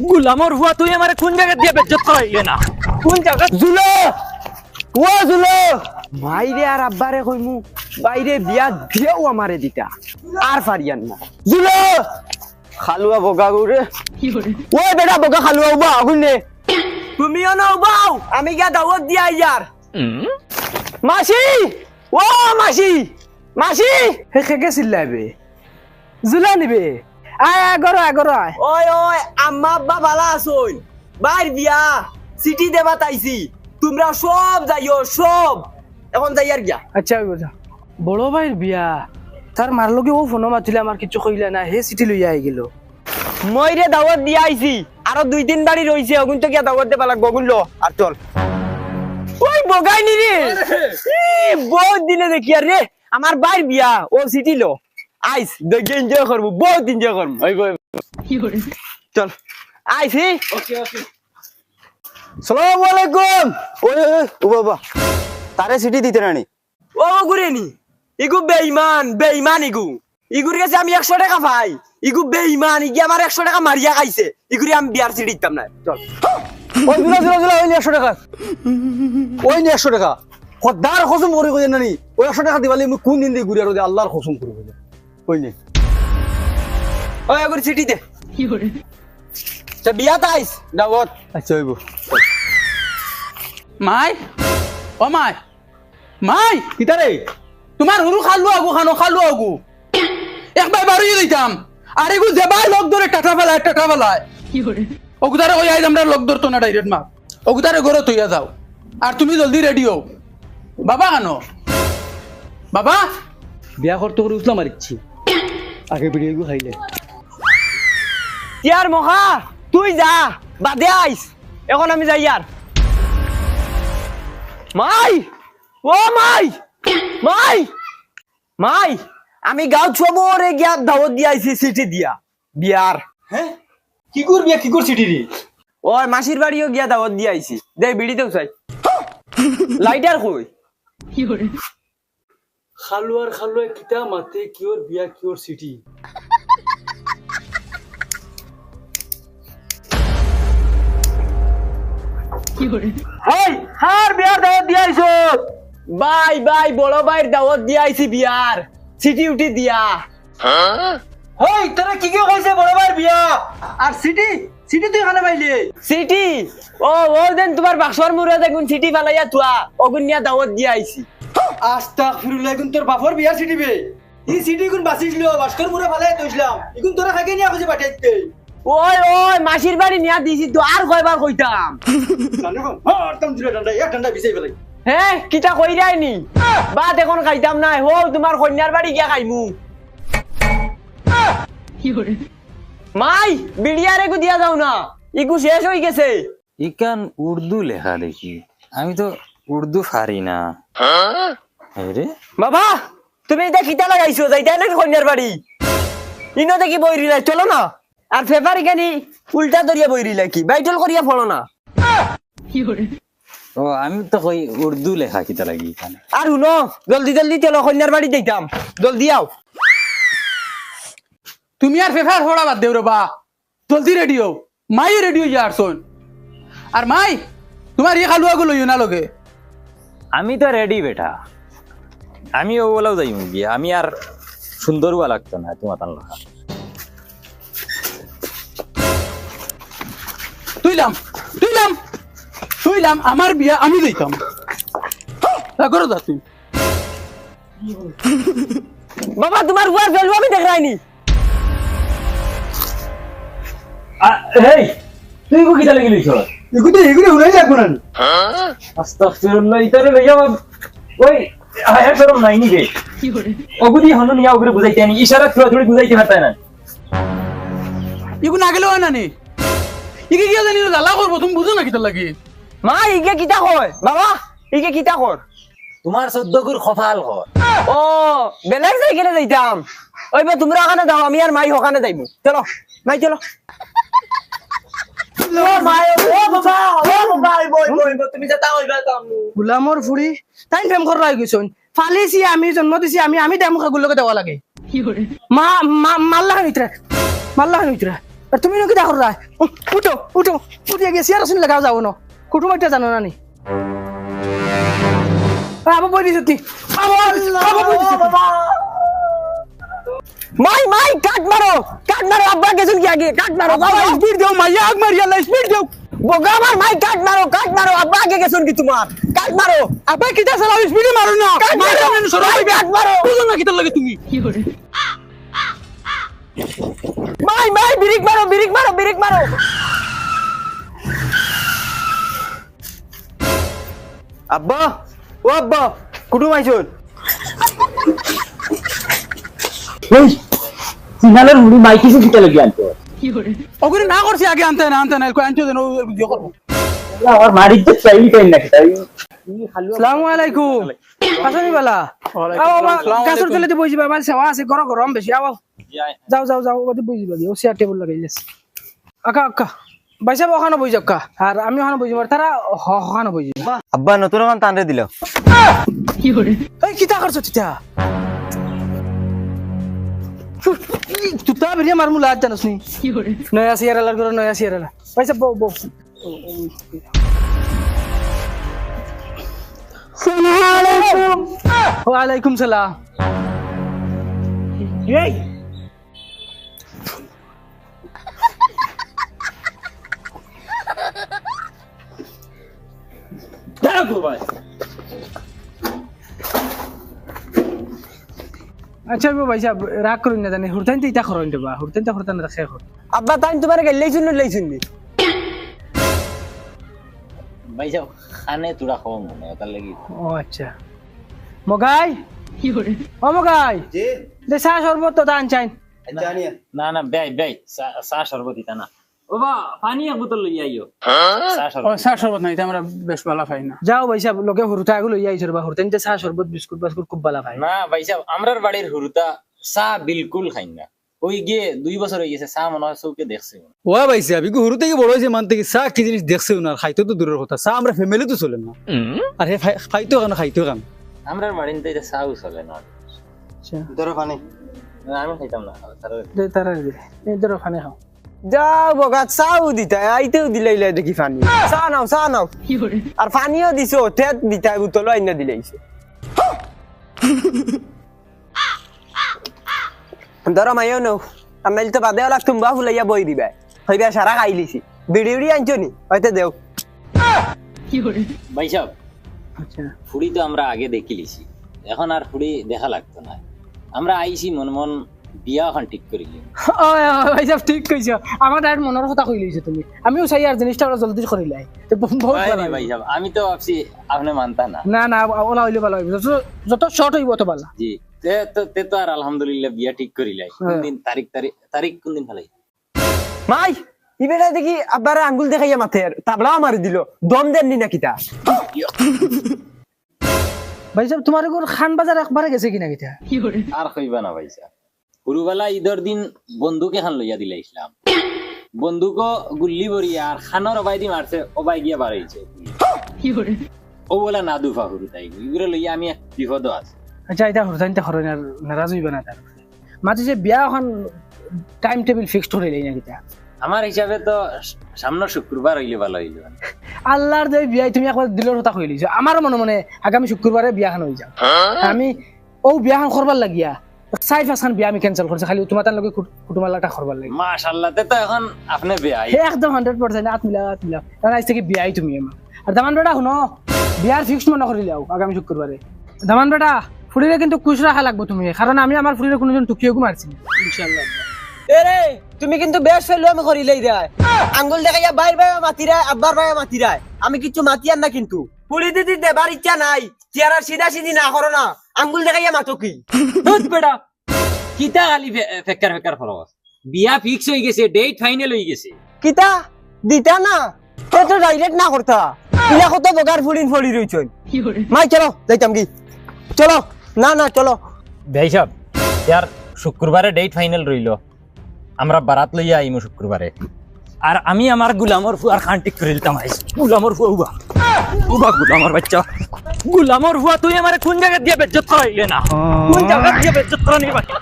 গুলামর হুয়া তুই আমারে কোন জায়গা দিয়ে বেজ্জত করাইলে না কোন জায়গা জুলো ও জুলো মাইরে আর আব্বারে কইমু বাইরে বিয়া দিও আমারে দিতা আর পারিয়ান না জুলো খালুয়া বগা গুরে ও বেটা বগা খালুয়া উবা আগুনে তুমিও না উবাও আমি গিয়া দাওয়াত দিয়া ইয়ার মাসি ও মাসি মাসি হে খেকে চিল্লাইবে জুলা নিবে আয় আগর আয় ওই ওই আম্মা আব্বা ভালো আছোন বাইর বিয়া সিটি দেবা তাইছি তোমরা সব যাইও সব এখন যাইয়ার গিয়া আচ্ছা বুঝা বড় ভাইয়ের বিয়া তার মার লগে ও ফোন মাতিলে আমার কিছু কইলা না হে চিঠি লইয়া আই গেল মই রে দাওয়াত দিয়া আইছি আরো 2-3 বাড়ি রইছে ওগুন তো গিয়া দাওয়াত দেবা লাগবো গুনলো আর চল ওই বগাই নি রে বহুত দিনে দেখি আর রে আমার বাইর বিয়া ও সিটি লো আইস দেখে এনজয় করবো বহুত এনজয় করবো চল আইসি সালাম আলাইকুম ওই ও বাবা তারে সিটি দিতে রানি ও গুরে নি ইগু বেঈমান ইগুর কাছে আমি 100 টাকা পাই ইগু বেঈমান ইগি আমার 100 টাকা মারিয়া খাইছে ইগুরি আমি বিয়ার সিটি দিতাম না চল ওই জুলা ওই 100 টাকা ওই 100 টাকা খদ্দার কসম করে কই নানি ওই 100 টাকা দিবালে আমি কোন দিন দি ঘুরি আর আল্লাহর কসম করে কই ওই নে ওই আগুর সিটি দে কি করে তা বিয়া তাইস দাওয়াত আচ্ছা হইব মাই ও মাই কিতারে তোমার হুরু খালু আগু একবার বাড়িয়ে দিতাম আর এগু যেবাই লোক ধরে টাটা ফেলায় কি করে ওগুদারে ওই আইজ আমরা লোক ধরতো না ডাইরেক্ট মা ওগুদারে ঘরে তৈয়া যাও আর তুমি জলদি রেডি হও বাবা কেন বাবা বিয়া করতে করে উঠলাম মারিচ্ছি আগে ভিডিও খাইলে ইয়ার মহা তুই যা বাদে আইস এখন আমি যাই ইয়ার মাই ও মাই আমি গাঁও ছবরে গিয়া দাওয়াত দিয়া আইছি সিটি দিয়া বিয়ার হ্যাঁ কি কর সিটি রে ওর মাসির বাড়িও গিয়া দাওয়াত দিয়া আইছি দে বিড়িতেও চাই লাইটার কই কি করে খালুয়া কিতা মাতে কিওর বিয়া কিওর সিটি হেই হার বিয়ার দাওয়াত দিয়া আইছো বাই বড় ভাইয়ের দাওয়াত দিয়া আইছি বিয়ার সিটি উঠি দিয়া হই তোরা কি কইছে বড় ভাইয়ের বিয়া আর সিটি তুই এখানে পাইলি সিটি ও দেন তোমার বাক্সর মুরে দেখুন সিটি ফালাইয়া তুয়া অগুন নিয়া দাওয়াত দিয়া আইছি আস্তাগফিরুল্লাহ গুন তোর বাপর বিয়ার সিটি বে ই সিটি গুন বাসিছিল বাস্কর মুরে ফালাই তইছিলাম ইগুন তোরা খাগে নিয়া কইছে পাঠাইতে ওই মাসির বাড়ি নিয়া দিছি তো আর কয়বার কইতাম জানো হরতাম দিলে ডান্ডা এক ডান্ডা বিছাই ফেলাই হ্যাঁ কিটা কই রাইনি বাদ এখন খাইতাম না হো তোমার কন্যার বাড়ি গিয়া খাইমু মাই বিড়িয়ারে গু দিয়া যাও না ইগু শেষ হই গেছে ইকান উর্দু লেখা দেখি আমি তো উর্দু পারি না রে বাবা তুমি এটা কিটা লাগাইছো যাইতাই নাকি কন্যার বাড়ি ইনো দেখি বইরিলাই চলো না আর পেপার এখানে উল্টা দরিয়া বইরিলাই কি বাইটল করিয়া ফলো না ও আমি তো কই উর্দু লেখা কিতা লাগি এখানে আর শুনো জলদি চলো কন্যার বাড়ি যাইতাম জলদি আও তুমি আর ফেফার হোড়া বাদ দেও রে বা জলদি রেডি হও মাই রেডি হইয়া আসুন আর মাই তোমার এই খালুয়া গুলো লইও না লগে আমি তো রেডি বেটা আমি ওগুলাও যাই গিয়ে আমি আর সুন্দরও লাগতো না তোমার তান লেখা তুইলাম আমার বিয়া আমি দিতাম করো যা তুই বাবা তোমার উয়ার ভ্যালু আমি দেখ রাইনি এই তুই কো কিটা লাগি লইছ এগুলো উড়াই লাগবো না আস্তাগফিরুল্লাহ ইতারে লইয়া ওই আয়া শরম নাই নি রে কি করে ওগুদি হনো নিয়া ওগুলো বুঝাইতে আনি ইশারা থোড়ি বুঝাইতে পারতা না ইগু না গেলেও না নি ইগে গিয়া জানি জ্বালা করবো তুমি বুঝো না কিতা লাগি মা ইগে কিটা কয় বাবা ইগে কিটা কর তোমার 14 গুর খফাল কর ও বেলেগ যাইকেলে যাইতাম ওইবা তোমরা ওখানে যাও আমি আর মাই ওখানে যাইবো চলো মাই চলো ও মাই ও বাবা বই তুমি যেটা হইবা কাম গুলামর ফুড়ি তাই প্রেম করা হয়ে গেছন ফালিছি আমি জন্ম দিছি আমি দেমুখা গুলোকে দেওয়া লাগে মা মাল্লা হইতরা আর তুমি নাকি দেখো রায় উঠো উঠো উঠিয়ে গেছি আর শুনলে গাও যাবো না কুটুম একটা জানো না নি আবার বই দিছি মাই মাই কাট মারো আব্বা গেছুন কি আগে কাট মারো বাবা স্পিড দাও মাইয়া আগ মারিয়া লাই স্পিড দাও বোগা আমার মাই কাট মারো আব্বা আগে গেছুন কি তোমার কাট মারো আব্বা কিটা চালাও স্পিডে মারো না মারো কাট মারো বুঝো না কিটা লাগে তুমি মাই ব্রেক মারো আব্বা ও আব্বা কুটুম আইছুন ওই সিগন্যালের মুড়ি মাইকি সে কিতা লাগি আনতো ওগুলো না করছি আগে আনতে না কই আনতে দেন ও ভিডিও করব আমার মারিত তো চাইলি টাইম না কিতা আসসালামু আলাইকুম আসনি বালা আও বাবা কাসর চলে দি বইজি বাবা সেবা আছে গরম বেশি আও যাও ওদি বইজি বাগি ও চেয়ার টেবিল লাগাইলেস আকা বাইসা ওখানে বইজি আকা আর আমি ওখানে বইজি তারা ওখানে বইজি আব্বা নতুন গান টানরে দিল এই কিতা করছ তিতা তুতা বেরিয়া মারমু লাজ জানোস নি নয়া সিয়ারালার করে নয়া সিয়ারালা বাইসা বউ ওয়ালাইকুম সালাম এই দেখো ভাই আচ্ছা ভাই সাহেব রাগ করুন না জানি হুরতাইন তো ইটা করুন দেবা হুরতাইন তো করতে না রাখে এখন আব্বা তাই তোমার লাইছুন ভাই যাও খানে তোরা খাওয়া মনে হয় তার লাগি ও আচ্ছা মগাই ও মগাই জি দে চা শরবত তো দান চাই জানিয়া না বেই চা শরবত দিতা না ও বা পানি এক বোতল লই আইও চা ও শরবত চা শরবত নাই আমরা বেশ ভালো খাই না যাও ভাই সাহেব লগে হুরতা গুলো লই আইছর বা হুরতাইন চা শরবত বিস্কুট খুব ভালো খাই না ভাই সাহেব আমরার বাড়ির হুরুতা চা বিলকুল খাই না ওই গিয়ে 2 বছর হয়ে গেছে চা মনে হয় চৌকে দেখছে ও ভাই সাহেব ইগো হুরু থেকে বড় হয়েছে মান থেকে চা কি জিনিস দেখছে না খাইতো তো দূরের কথা চা আমরা ফ্যামিলি তো চলে না আর হে খাইতো কেন আমরার বাড়িতে এটা চাও চলে না আচ্ছা ধরো পানি না, আমি খাইতাম না দে তারা দে এই ধরো খানে খাও যাও বগা চাও দিতা আইতেও দিলাইলে দেখি পানি চা নাও আর পানিও দিছো তেত দিতা বোতল আইনা দিলাইছে ধরো মাইও নাও আমি তো বাদে লাগ তুমবা ফুলাইয়া বই দিবা হইবা সারা খাইলিছি বিড়ি আনছো নি হয়তো দেও ভাই সাহেব আচ্ছা ফুড়ি তো আমরা আগে দেখি লিছি এখন আর ফুড়ি দেখা লাগতো না আমরা আইছি মন বিয়া এখন ঠিক করিলি ভাই সাহেব ঠিক কইছো আমার ডাইরেক্ট মনের কথা কই লইছো তুমি আমিও চাই আর জিনিসটা ওরা জলদি করিলাই তো বহুত ভালো ভাই সাহেব আমি তো ভাবছি আপনি মানতা না না ওলা হইলে ভালো হইবে যত শর্ট হইব তো ভালো জি তে তো আর আলহামদুলিল্লাহ বিয়া ঠিক করিলাই কোন দিন তারিখ কোন দিন ফেলাই মাই ইবেটা দেখি আব্বার আঙ্গুল দেখাইয়া মাথের তাবলা মারি দিল দম দেননি নাকি তা ভাই সাহেব তোমার ঘর খান বাজার একবারে গেছে কিনা কিটা আর কইবা না ভাই সাহেব পুরুবেলা ঈদের দিন বন্দুক এখন লইয়া দিলে ইসলাম বন্দুক গুল্লি ভরিয়া আর খানোর অবাই দি মারছে অবাই গিয়া বাড়াইছে ও বলা না দুফা হুরু তাই এগুলো লইয়া আমি বিপদ আছে আচ্ছা এটা হরজাইনটা হরন আর নারাজ হইবে না তার মাঝে যে বিয়া এখন টাইম টেবিল ফিক্সড হইলে না কিটা আমার হিসাবে তো সামনে শুক্রবার হইলে ভালো হইলো আল্লাহর যে বিয়া তুমি একবার দিলের কথা কই লিছো আমার মনে আগামী শুক্রবারে বিয়াখান হই যাও আমি ও বিয়াখান করবার লাগিয়া সাইড ফাসান বিয়া আমি ক্যান্সেল করছি খালি তোমার তার লগে কুটুমালাটা করবার লাগি মাশাআল্লাহ তে তো এখন আপনি বিয়া একদম 100% আত মিলা কারণ আজ থেকে বিয়াই তুমি আমার আর দামান বেটা শুনো বিয়ার ফিক্সড মনে করিলাও আগামী শুক্রবারে দামান বেটা ফুড়িরে কিন্তু খুশ রাখা লাগবে তুমি কারণ আমি আমার ফুড়িরে কোনজন টুকিও মারছি ইনশাআল্লাহ এরে তুমি কিন্তু বেশ ফেললো আমি করিলেই দেয় আঙ্গুল দেখাইয়া বাইর ভাই মাতিরায় আব্বার ভাই মাতিরায় আমি কিছু মাতিয়ার না কিন্তু পুলি দিদি দেবার ইচ্ছা নাই চেয়ারা সিধা না করো না আঙ্গুল দেখাইয়া মাতো কি দুধ বেটা কিতা খালি ফেক্কার ফরস বিয়া ফিক্স হই গেছে ডেট ফাইনাল হই গেছে কিতা দিতা না তো ডাইরেক্ট না করতা ইলা কত বগার ফুলিন ফলি রইছন মাই চলো যাইতাম কি চলো না চলো ভাই সাহেব यार শুক্রবারে ডেট ফাইনাল রইলো আমরা বারাত লইয়া আইমু শুক্রবারে আর আমি আমার গুলামর ফুয়ার খান ঠিক করে দিতাম আইস গুলামর ফুয়া উবা গুলামর বাচ্চা গুলামর ফুয়া তুই আমারে কোন জায়গা দিয়ে বেজ্জত করাইলে না কোন জায়গা দিয়ে বেজ্জত করানি বাকি